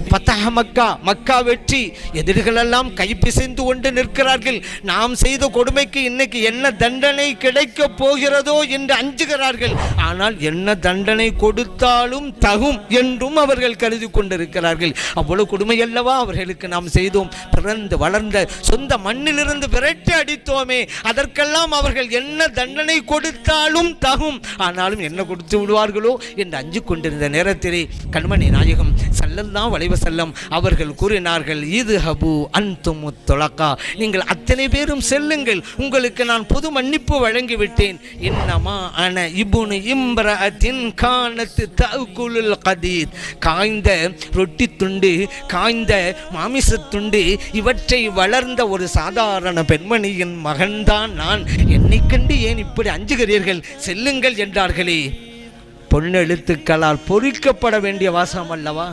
ஃபதஹ் மக்கா, மக்கா வெற்றி. எதிரிகளெல்லாம் கைப்பிசைந்து கொண்டு நிற்கிறார்கள். நாம் செய்த கொடுமைக்கு இன்னைக்கு என்ன தண்டனை கிடைக்க போகிறதோ என்று அஞ்சுகிறார்கள். ஆனால் என்ன தண்டனை கொடுத்தாலும் தகும் என்றும் அவர்கள் கருதி கொண்டிருக்கிறார்கள். அவ்வளவு கொடுமை அல்லவா அவர்களுக்கு நாம் செய்தோம். பிறந்து வளர்ந்த சொந்த மண்ணிலிருந்து விரட்டி அடித்தோமே, அதற்கெல்லாம் அவர்கள் என்ன தண்டனை கொடுத்தாலும் தகும், ஆனாலும் என்ன கொடுத்து விடுவார்களோ என்று அஞ்சு கொண்டிருந்த நேரத்திலே கண்மணி நாயகம் ஸல்லல்லாஹு அலைஹி வஸல்லம் அவர்கள் கூறினார்கள், இதுஹபு அன்தும் துலகா, நீங்கள் அத்தனை பேரும் செல்லுங்கள், உங்களுக்கு நான் பொது மன்னிப்பு வழங்கிவிட்டேன். இன்னமா அன இப்னு இம்ரஅத்தின் கானத் தஅகுலுல் கதீத், காய்ந்த ரொட்டி துண்டு, காய்ந்த மாமிசத்துண்டு, இவற்றை வளர்ந்த ஒரு சாதாரண பெண்மணியின் மகன்தான் நான். என்னை கண்டு ஏன் இப்படி அஞ்சுகிறீர்கள், செல்லுங்கள் என்றார்களே. பொன்னெழுத்துக்களால் பொறிக்கப்பட வேண்டிய வாசகம் அல்லவா?